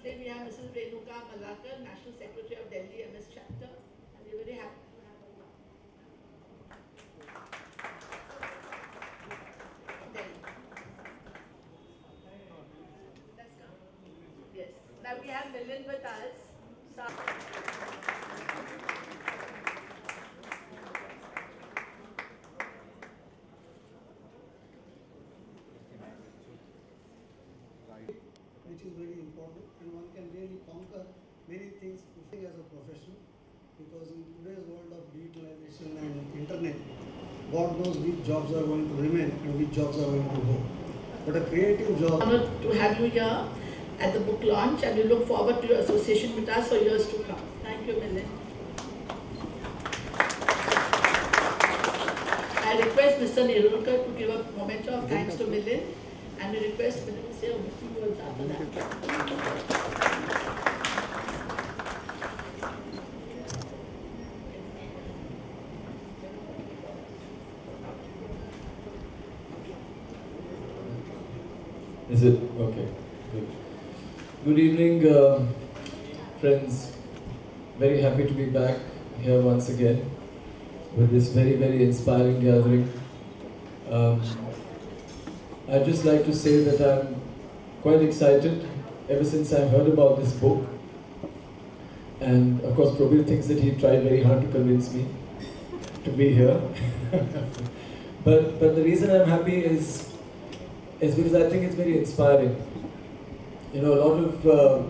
Today we have Mrs. National Secretary of Delhi MS Chapter, and we're very happy to have her. Delhi. Let's come. Yes. Now we have Milind with us. Which is very important, and one can really conquer many things as a profession, because in today's world of digitalization and internet, God knows which jobs are going to remain and which jobs are going to go. But a creative job. Honored to have you here at the book launch, and we look forward to your association with us for years to come. Thank you, Milind. I request Mr. Nirulkar to give a moment of thanks to Milind, and we request Milind to say a few words after that. Is it? Okay. Good. Good evening, friends. Very happy to be back here once again with this very, very inspiring gathering. I'd just like to say that I'm quite excited ever since I heard about this book. And of course, Probir thinks that he tried very hard to convince me to be here. But the reason I'm happy is because I think it's very inspiring. You know, a lot of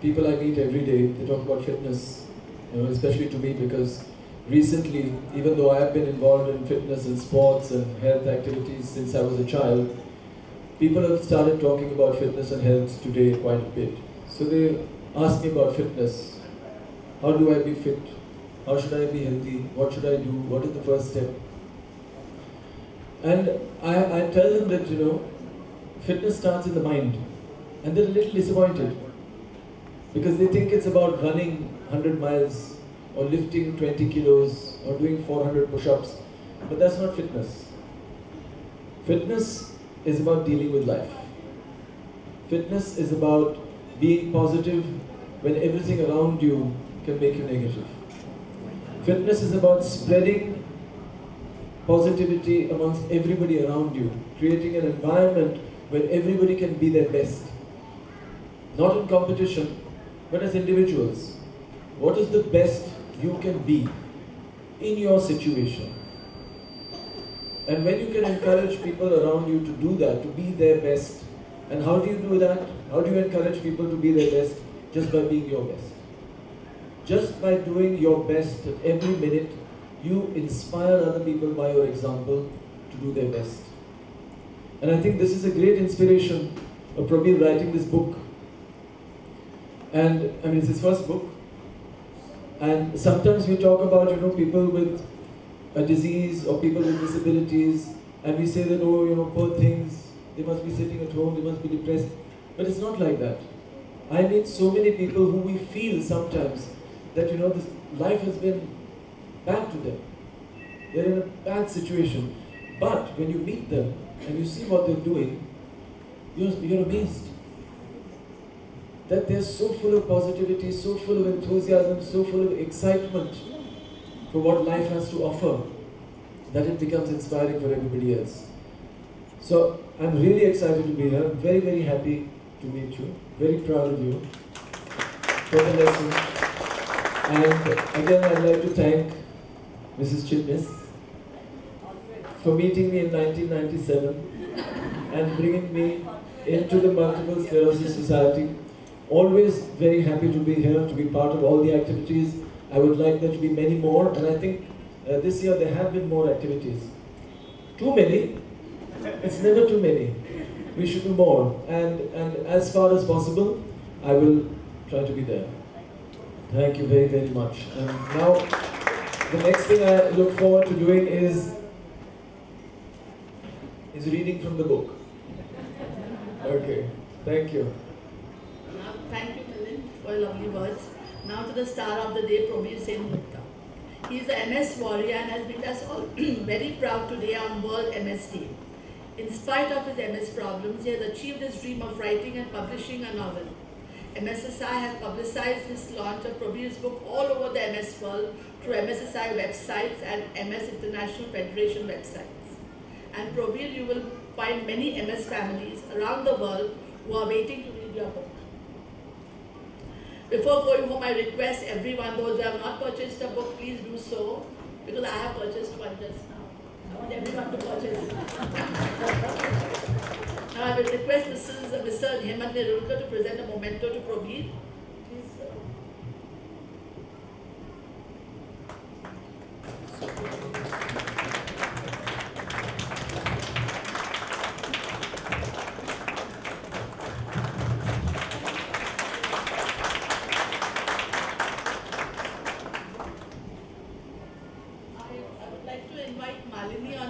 people I meet every day, they talk about fitness, you know, especially to me, because recently, even though I have been involved in fitness and sports and health activities since I was a child, people have started talking about fitness and health today quite a bit. So they ask me about fitness. How do I be fit? How should I be healthy? What should I do? What is the first step? And I tell them that, you know, fitness starts in the mind. And they're a little disappointed because they think it's about running 100 miles or lifting 20 kilos or doing 400 push-ups. But that's not fitness. Fitness is about dealing with life. Fitness is about being positive when everything around you can make you negative. Fitness is about spreading positivity amongst everybody around you, creating an environment where everybody can be their best. Not in competition, but as individuals. What is the best you can be in your situation? And when you can encourage people around you to do that, to be their best, and how do you do that? How do you encourage people to be their best? Just by being your best. Just by doing your best at every minute, you inspire other people by your example to do their best. And I think this is a great inspiration of Probir writing this book. And I mean, it's his first book. And sometimes we talk about, you know, people with a disease or people with disabilities, and we say that, oh, you know, poor things, they must be sitting at home, they must be depressed. But it's not like that. I meet so many people who we feel sometimes that, you know, this life has been bad to them. They're in a bad situation. But when you meet them and you see what they're doing, you're amazed. That they're so full of positivity, so full of enthusiasm, so full of excitement for what life has to offer, that it becomes inspiring for everybody else. So I'm really excited to be here. I'm very, very happy to meet you. Very proud of you for the lesson. And again, I'd like to thank Mrs. Chitnis for meeting me in 1997 and bringing me into the Multiple Sclerosis Society. Always very happy to be here, to be part of all the activities. I would like there to be many more, and I think this year there have been more activities. Too many? It's never too many. We should do more, and as far as possible, I will try to be there. Thank you very, very much. And now, the next thing I look forward to doing is reading from the book. Okay, thank you. Thank you, Milind, for your lovely words. Now to the star of the day, Probir Sengupta. He is a MS warrior and has made us all very proud today on World MS Day. In spite of his MS problems, he has achieved his dream of writing and publishing a novel. MSSI has publicized this launch of Probir's book all over the MS world through MSSI websites and MS International Federation websites. And Probir, you will find many MS families around the world who are waiting to read your book. Before going home, I request everyone, those who have not purchased a book, please do so, because I have purchased one just now. I want everyone to purchase. Now I will request Mr. Milind to present a memento to Probir. Please, sir.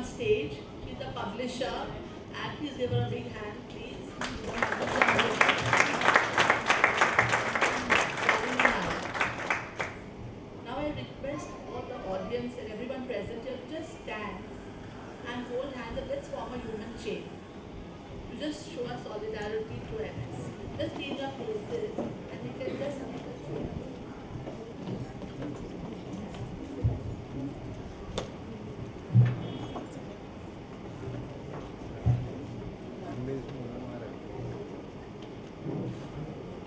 Stage. She's a publisher, and please give her a big hand, please. Now I request all the audience and everyone present here to just stand and hold hands and let's form a human chain. To just show our solidarity to MS. Just be in your places and we can just make a chain.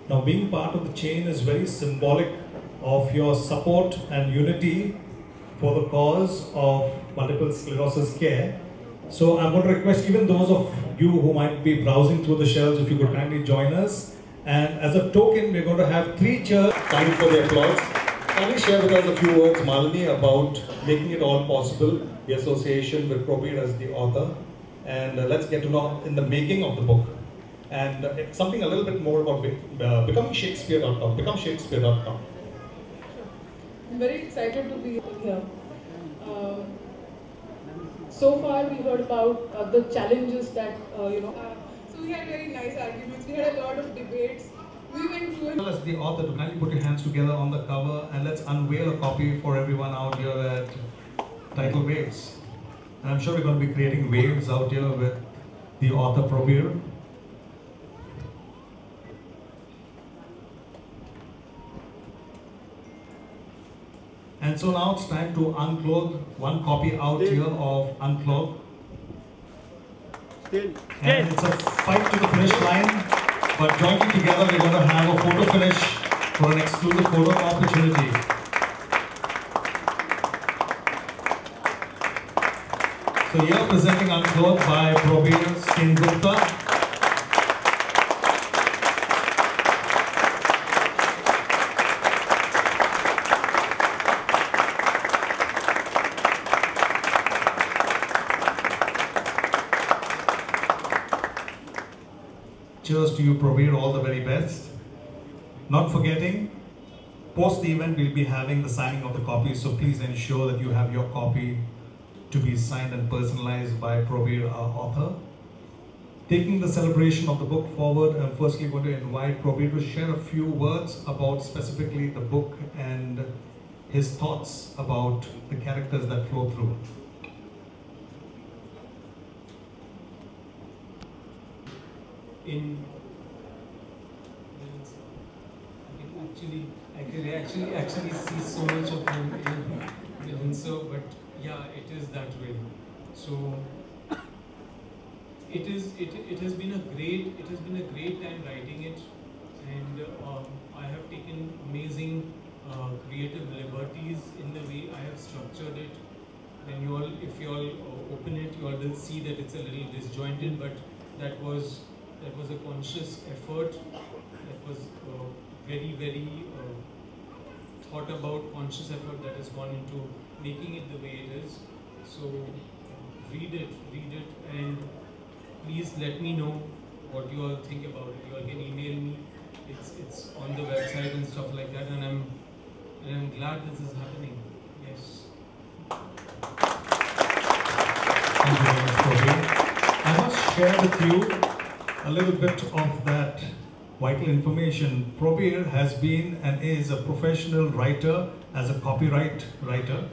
Now, being part of the chain is very symbolic of your support and unity for the cause of multiple sclerosis care. So I'm going to request even those of you who might be browsing through the shelves, if you could kindly join us. And as a token, we're going to have 3 chairs. Thank you for the applause. Can you share with us a few words, Malini, about making it all possible, the association with Probir as the author, and let's get to know in the making of the book. And something a little bit more about becoming Shakespeare.com. Become Shakespeare.com. I'm very excited to be here. So far, we heard about the challenges that So we had very nice arguments. We had a lot of debates. We went through. As the author, to kindly put your hands together on the cover and let's unveil a copy for everyone out here at Tidal Waves. And I'm sure we're going to be creating waves out here with the author Probir. And so now it's time to unclothe one copy out here of Unclothed. And it's a fight to the finish line, but jointly together we're going to have a photo finish for an exclusive photo opportunity. So here presenting Unclothed by Probir Sengupta. Cheers to you, Probir, all the very best. Not forgetting, post the event, we'll be having the signing of the copy, so please ensure that you have your copy to be signed and personalized by Probir, our author. Taking the celebration of the book forward, I'm firstly going to invite Probir to share a few words about specifically the book and his thoughts about the characters that flow through. I can actually see so much of him in Milind, so but yeah, it is that way. So it has been a great time writing it, and I have taken amazing creative liberties in the way I have structured it. When if you all open it, you all will see that it's a little disjointed, but that was a conscious effort. That was very thought about conscious effort that has gone into making it the way it is. So read it, and please let me know what you all think about it. You all can email me. It's on the website and stuff like that, and I'm glad this is happening. Yes. Thank you very much, Probir. I must share with you a little bit of that vital information. Probir has been and is a professional writer as a copyright writer,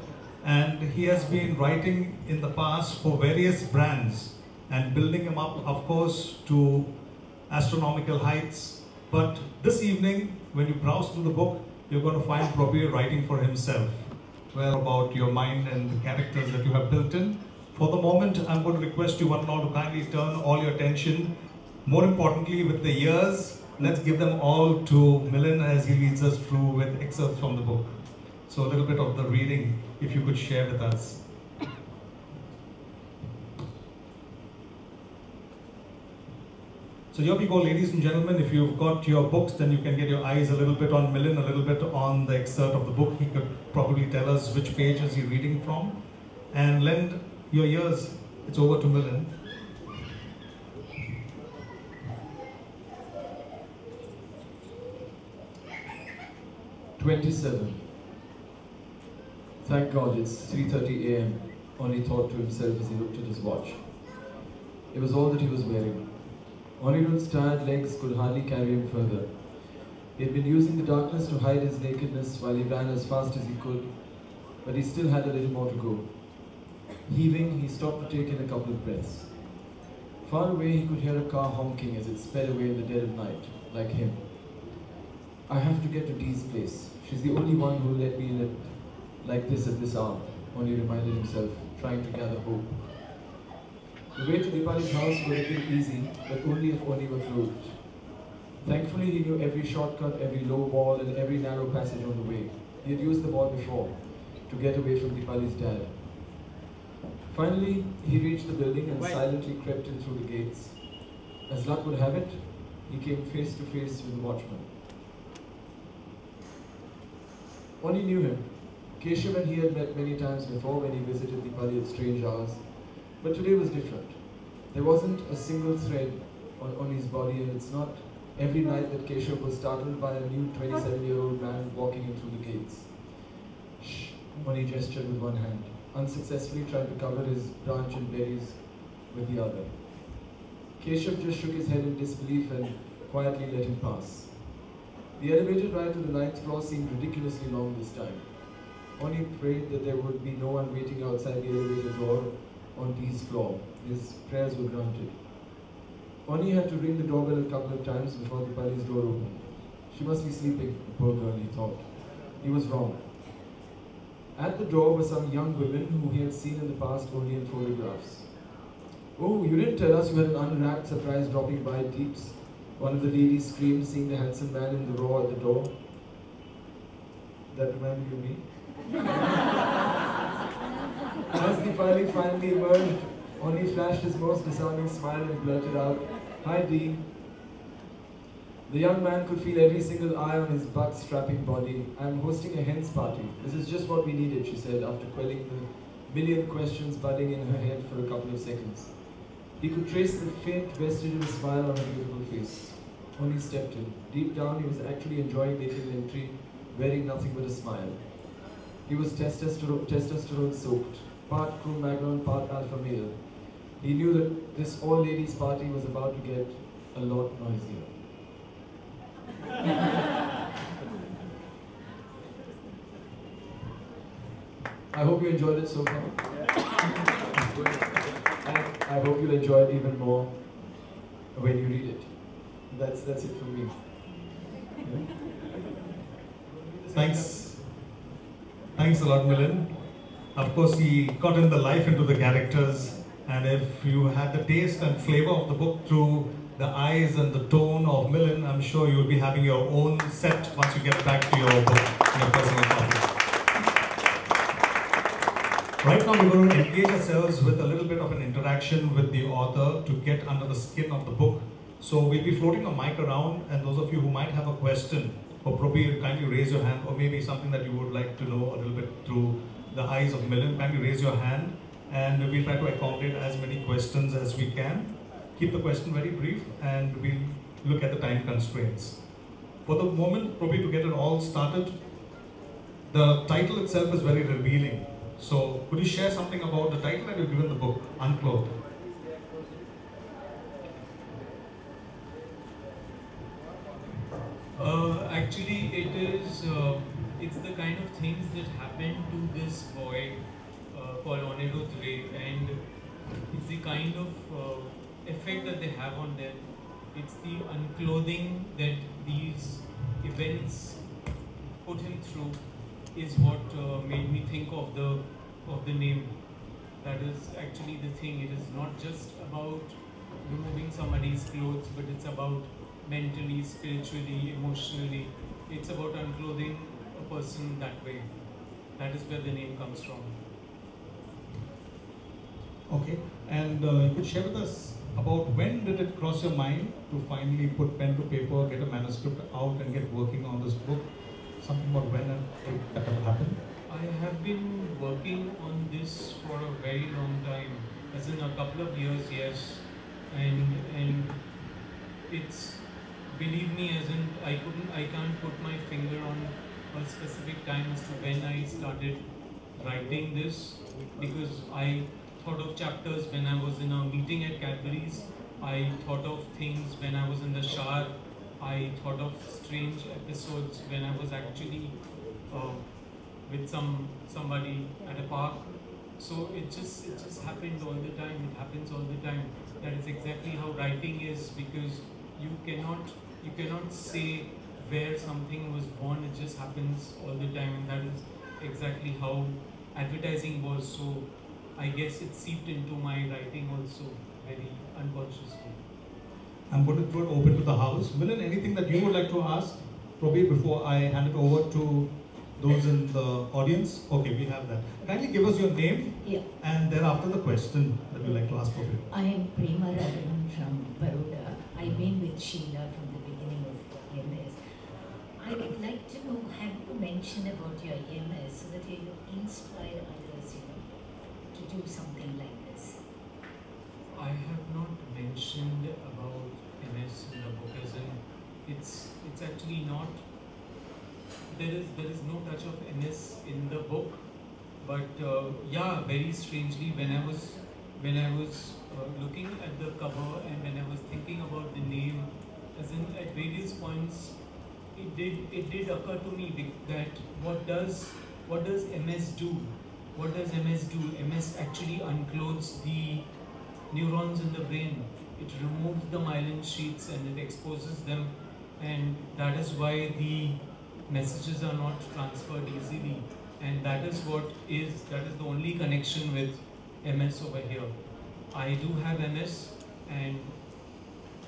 and he has been writing in the past for various brands and building them up, of course, to astronomical heights. But this evening, when you browse through the book, you're going to find Probir writing for himself. Well, about your mind and the characters that you have built in. For the moment, I'm going to request you one and all to kindly turn all your attention. More importantly, with the years, let's give them all to Milind as he leads us through with excerpts from the book. So a little bit of the reading, if you could share with us. So here we go, ladies and gentlemen. If you've got your books, then you can get your eyes a little bit on Milind, a little bit on the excerpt of the book. He could probably tell us which page is he reading from. And lend your ears. It's over to Milind. "27. Thank God it's 3:30 a.m. Oni thought to himself as he looked at his watch. It was all that he was wearing. Anirudh's tired legs could hardly carry him further. He had been using the darkness to hide his nakedness while he ran as fast as he could, but he still had a little more to go. Heaving, he stopped to take in a couple of breaths. Far away, he could hear a car honking as it sped away in the dead of night, like him. "I have to get to Dee's place. She's the only one who will let me in it like this at this hour," Oni reminded himself, trying to gather hope. The way to Dipali's house would have been easy, but only if Oni were clothed. Thankfully, he knew every shortcut, every low wall, and every narrow passage on the way. He had used them all before, to get away from Dipali's dad. Finally, he reached the building and silently crept in through the gates. As luck would have it, he came face to face with the watchman. Oni knew him. Keshav and he had met many times before when he visited Dipali at strange hours. But today was different. There wasn't a single thread on Oni's body, and it's not every night that Keshav was startled by a new 27-year-old man walking in through the gates. "Shh," Oni gestured with one hand, unsuccessfully trying to cover his branch and berries with the other. Keshav just shook his head in disbelief and quietly let him pass. The elevator ride to the 9th floor seemed ridiculously long this time. Oni prayed that there would be no one waiting outside the elevator door on Dee's floor. His prayers were granted. Oni had to ring the doorbell a couple of times before Dipali's door opened. She must be sleeping, the poor girl, he thought. He was wrong. At the door were some young women who he had seen in the past only in photographs. "Oh, you didn't tell us you had an unwrapped surprise dropping by, Deeps," one of the ladies screamed, seeing the handsome man in the row at the door. That reminded you of me? As Dipali finally emerged, Oni flashed his most disarming smile and blurted out, "Hi, Dee." The young man could feel every single eye on his butt-strapping body. "I'm hosting a hen's party. This is just what we needed," she said, after quelling the million questions budding in her head for a couple of seconds. He could trace the faint vestige of a smile on her beautiful face. Oni stepped in. Deep down, he was actually enjoying making an entry, wearing nothing but a smile. He was testosterone-soaked, part Cro-Magnon, part alpha male. He knew that this all-ladies party was about to get a lot noisier. I hope you enjoyed it so far. And I hope you'll enjoy it even more when you read it. That's it from me. Thanks a lot, Milind. Of course, he got in the life into the characters, and if you had the taste and flavor of the book through the eyes and the tone of Milind, I'm sure you'll be having your own set once you get back to your book, your personal copy. Right now, we're going to engage ourselves with a little bit of an interaction with the author to get under the skin of the book. So we'll be floating a mic around, and those of you who might have a question for Probir, kindly raise your hand, or maybe something that you would like to know a little bit through the eyes of Milind, kindly raise your hand, and we'll try to accommodate as many questions as we can. Keep the question very brief, and we'll look at the time constraints. For the moment, Probir, to get it all started, the title itself is very revealing. So, could you share something about the title that you've given the book, Unclothed? Actually, it's the kind of things that happen to this boy called Anirudh Ray, and it's the kind of effect that they have on them. It's the unclothing that these events put him through is what made me think of the name. That is actually the thing. It is not just about removing somebody's clothes, but it's about mentally, spiritually, emotionally. It's about unclothing a person that way. That is where the name comes from. Okay, and you could share with us about when did it cross your mind to finally put pen to paper, get a manuscript out and get working on this book? Something about when that happened? I have been working on this for a very long time, as in a couple of years, yes. And it's, believe me, as in I can't put my finger on a specific time as to when I started writing this, because I thought of chapters when I was in a meeting at Cadbury's. I thought of things when I was in the shower. I thought of strange episodes when I was actually with somebody at a park. So it just happened all the time. It happens all the time. That is exactly how writing is, because you cannot say where something was born. It just happens all the time, and that is exactly how advertising was. So I guess it seeped into my writing also very unconsciously. I'm going to throw it open to the house. Milind, anything that you would like to ask Probir before I hand it over to those in the audience? Okay, we have that. Kindly give us your name and thereafter the question that you'd like to ask Probir. I am Prema Raghavan from Baroda. I've been with Sheila from the beginning of MS. I would like to know, have you mentioned about your MS so that you inspire others, to do something like this? I have not mentioned about MS in the book, as in it's actually not. There is no touch of MS in the book, but yeah, very strangely, when I was looking at the cover and when I was thinking about the name, as in at various points, it did occur to me that what does MS do? What does MS do? MS actually unclothes the neurons in the brain. It removes the myelin sheaths and it exposes them, and that is why the messages are not transferred easily, and that is the only connection with MS over here. I do have MS, and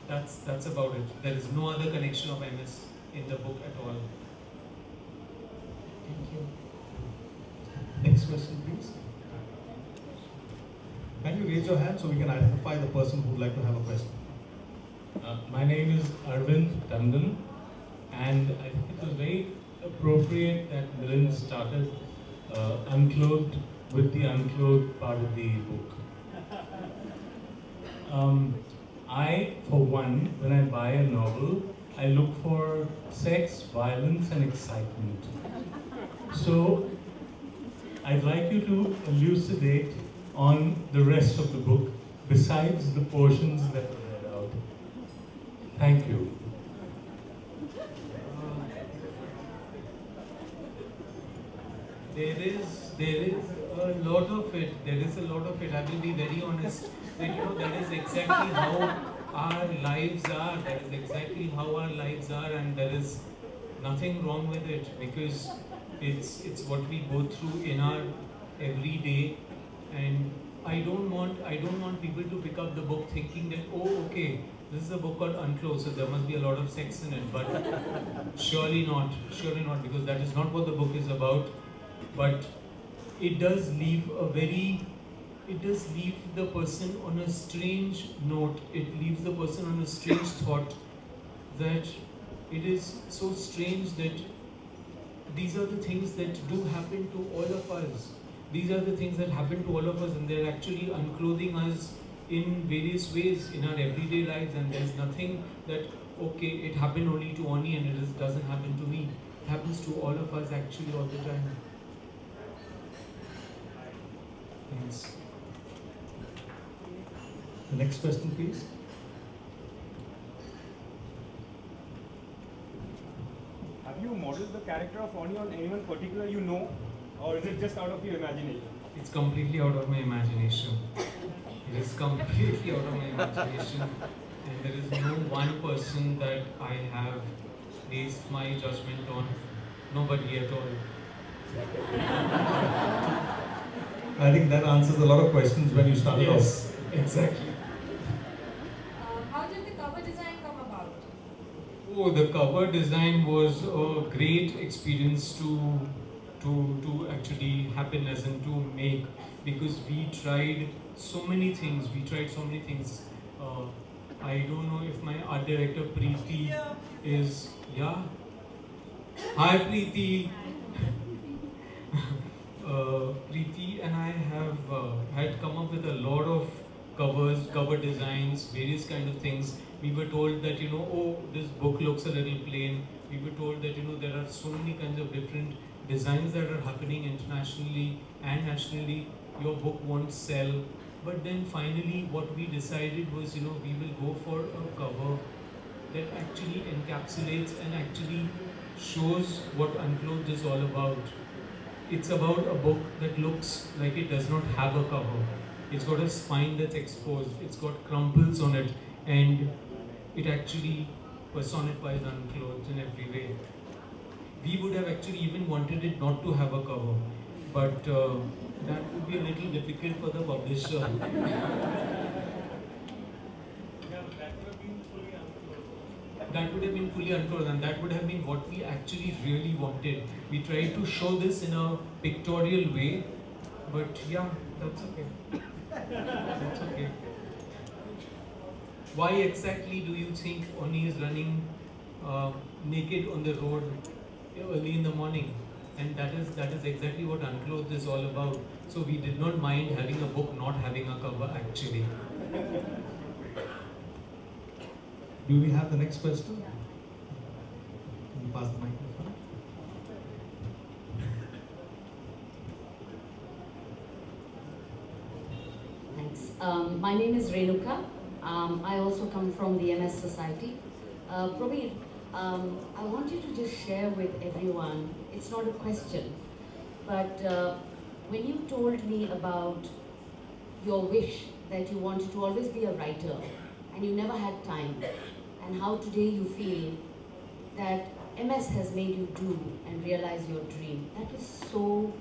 that's about it. There is no other connection of MS in the book at all. Thank you. Next question, please. Can you raise your hand so we can identify the person who would like to have a question? My name is Arvind Tandon, and I think it was very appropriate that Milind started Unclothed with the Unclothed part of the book. I, for one, when I buy a novel, I look for sex, violence, and excitement. So, I'd like you to elucidate on the rest of the book, besides the portions that were read out. Thank you. There is a lot of it. There is a lot of it. I will be very honest. That is exactly how our lives are. That is exactly how our lives are, and there is nothing wrong with it, because it's what we go through in our everyday. And I don't want people to pick up the book thinking that, oh, okay, this is a book called Unclothed, so there must be a lot of sex in it. But surely not, because that is not what the book is about. But it does leave the person on a strange note. It leaves the person on a strange thought, that it is so strange that these are the things that do happen to all of us. These are the things that happen to all of us, and they're actually unclothing us in various ways in our everyday lives. And there's nothing that, okay, it happened only to Oni and it doesn't happen to me. It happens to all of us actually all the time. Thanks. The next question, please. Have you modeled the character of Oni on anyone particular you know, or is it just out of your imagination? It's completely out of my imagination. It is completely out of my imagination. And there is no one person that I have based my judgment on? Nobody at all. I think that answers a lot of questions when you started off. Yes, exactly. How did the cover design come about? Oh, the cover design was a great experience to actually happen, as in to make, because we tried so many things. I don't know if my art director Preeti is, yeah. Hi Preeti. Preeti and I have had come up with a lot of covers, cover designs, various kind of things. We were told that, oh, this book looks a little plain. We were told that, there are so many kinds of different designs that are happening internationally and nationally. Your book won't sell. But then finally what we decided was, we will go for a cover that actually encapsulates and actually shows what Unclothed is all about. It's about a book that looks like it does not have a cover. It's got a spine that's exposed, it's got crumples on it, and it actually personifies Unclothed in every way. We would have actually even wanted it not to have a cover, but that would be a little difficult for the publisher. That would have been fully unclothed, and that would have been what we actually really wanted. We tried to show this in a pictorial way, but yeah, that's okay. That's okay. Why exactly do you think Oni is running naked on the road early in the morning? And that is exactly what Unclothed is all about. So we did not mind having a book not having a cover actually. Do we have the next question? Can you pass the microphone? Thanks. My name is Renuka. I also come from the MS Society. Probir, I want you to just share with everyone, it's not a question, but when you told me about your wish that you wanted to always be a writer and you never had time, and how today you feel that MS has made you do and realize your dream, that is so,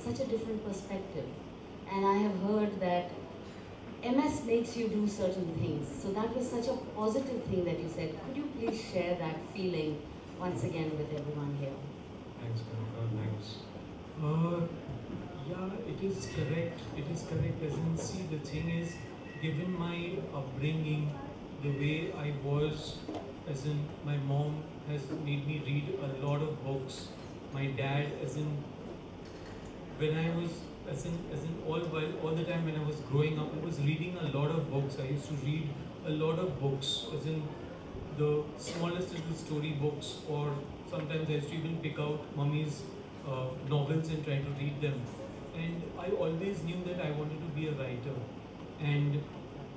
such a different perspective. And I have heard that MS makes you do certain things. So that was such a positive thing that you said. Could you please share that feeling once again with everyone here? Thanks, Kanika. Thanks. Yeah, it is correct. It is correct. As in, see, the thing is, given my upbringing, the way I was, as in, my mom has made me read a lot of books. My dad, as in, when I was, as in all the time when I was growing up, I was reading a lot of books. I used to read a lot of books, as in the smallest little story books, or sometimes I used to even pick out mummy's novels and try to read them. And I always knew that I wanted to be a writer. And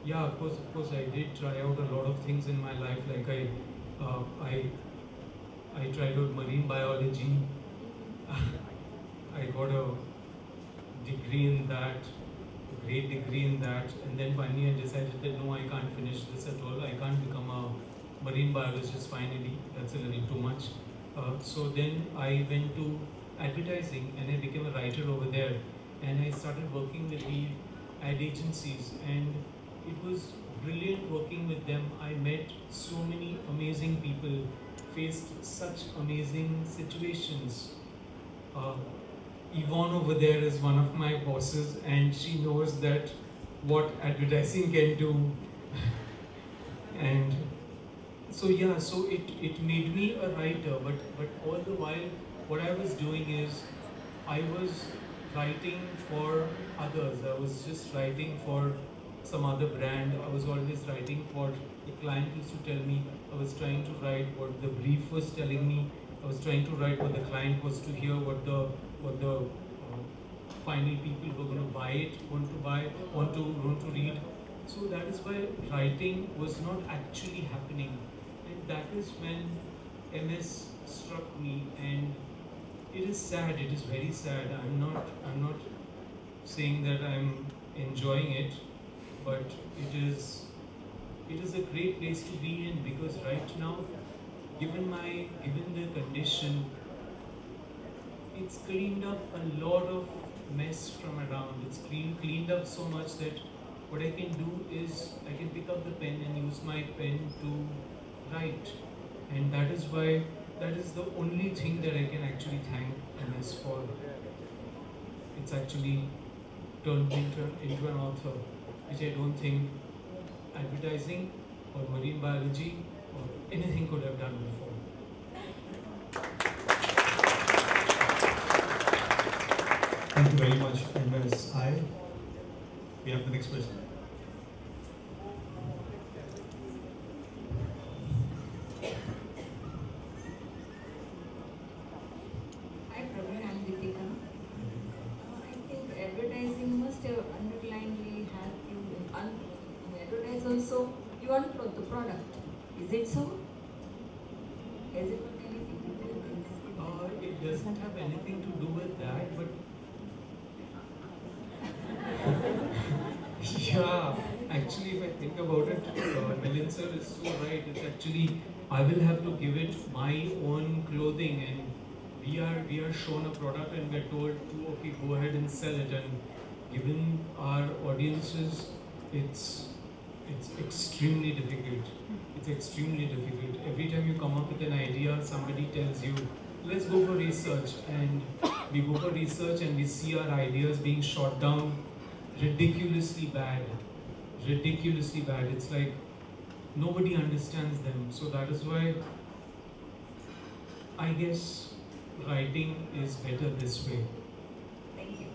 yeah, of course, I did try out a lot of things in my life. Like I tried out marine biology. I got a degree in that, a great degree in that, and then finally I decided that no, I can't finish this at all. I can't become a marine biologist finally. That's a little too much. So then I went to advertising and I became a writer over there, and I started working with the ad agencies, and it was brilliant working with them. I met so many amazing people, faced such amazing situations. Yvonne over there is one of my bosses, and she knows that what advertising can do. And so yeah, so it made me a writer, but all the while what I was doing is I was writing for others. I was just writing for some other brand. I was always writing for the client used to tell me. I was trying to write what the brief was telling me. I was trying to write what the client was to hear, what the final people who were going to buy it, want to read. So that is why writing was not actually happening, and that is when MS struck me. And it is sad. It is very sad. I'm not saying that I'm enjoying it, but it is a great place to be in, because right now given the condition, it's cleaned up a lot of mess from around. It's cleaned up so much that what I can do is I can pick up the pen and use my pen to write. And that is why, that is the only thing that I can actually thank MS for. It's actually turned me into an author, which I don't think advertising or marine biology or anything could have done before. Thank you very much, MS. We have the next question. Hi, Probir, I'm Deepika. I think advertising must have underlyingly helped you in advertise also. You unclothe the product. Is it so? Has it got anything to do with this? It doesn't have anything to do with that, but yeah, actually, if I think about it, Milind sir is so right. It's actually, I will have to give it my own clothing, and we are shown a product and we're told to, okay, go ahead and sell it. And given our audiences, it's extremely difficult. It's extremely difficult. Every time you come up with an idea, somebody tells you, let's go for research, and we go for research and we see our ideas being shot down ridiculously bad. Ridiculously bad. It's like nobody understands them. So that is why I guess writing is better this way. Thank you.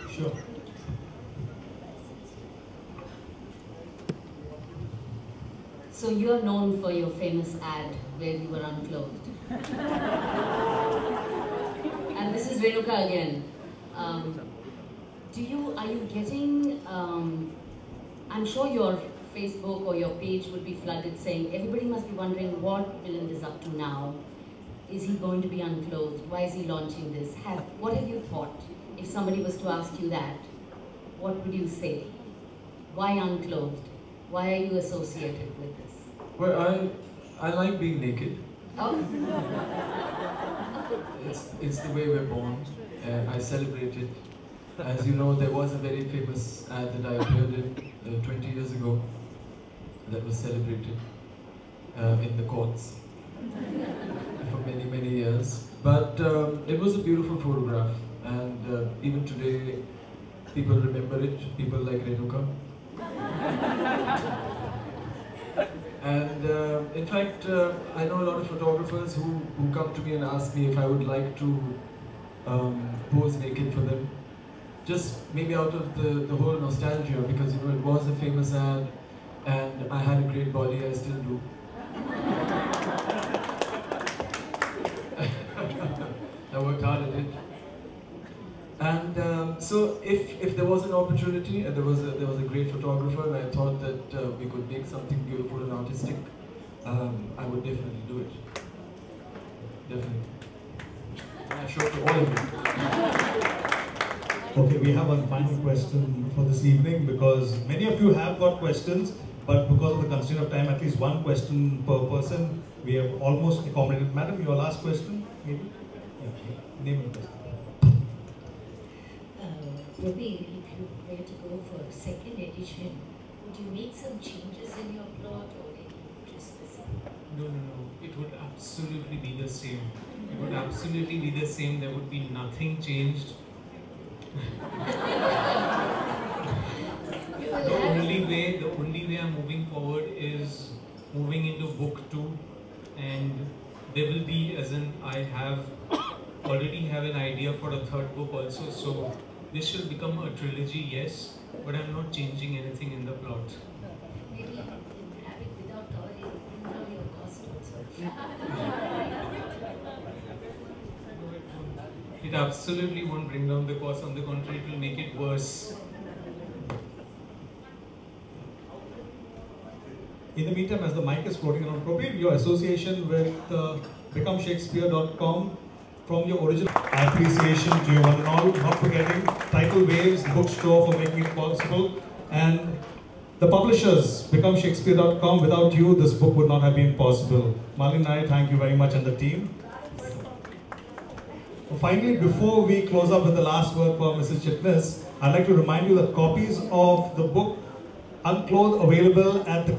Sure. So you are known for your famous ad where you were unclothed. And this is Renuka again. Are you getting, I'm sure your Facebook or your page would be flooded saying, everybody must be wondering what Milind is up to now. Is he going to be unclothed? Why is he launching this? What have you thought? If somebody was to ask you that, what would you say? Why unclothed? Why are you associated with this? Well, I like being naked. Oh. It's the way we're born. I celebrate it. As you know, there was a very famous ad that I appeared in 20 years ago that was celebrated in the courts for many, many years. But it was a beautiful photograph, and even today people remember it, people like Renuka. And in fact, I know a lot of photographers who come to me and ask me if I would like to pose naked for them. Just maybe out of the whole nostalgia, because you know it was a famous ad and I had a great body, I still do. I worked hard at it. And so if there was an opportunity and there was a great photographer and I thought that we could make something beautiful and artistic, I would definitely do it. Definitely. And I show it to all of you. Okay, we have one final question for this evening, because many of you have got questions, but because of the constraint of time, at least one question per person. We have almost accommodated. Madam, your last question, maybe? Okay. Name the question. Probir, if you were to go for a second edition, would you make some changes in your plot, or just the same? No. It would absolutely be the same. It would absolutely be the same. There would be nothing changed. The only way I'm moving forward is moving into book 2, and there will be, as in I already have an idea for a third book also, so this should become a trilogy, yes, but I'm not changing anything in the plot. Maybe you can have it without all your costumes. It absolutely won't bring down the cost. On the contrary, it will make it worse. In the meantime, as the mic is floating around, Probir, your association with BecomeShakespeare.com, from your original appreciation to you one and all, not forgetting Tidal Waves, the bookstore, for making it possible, and The publishers, BecomeShakespeare.com. Without you, this book would not have been possible. Milind, I thank you very much, and the team. Finally, before we close up with the last word for Mrs. Chitnis, I'd like to remind you that copies of the book Unclothed available at the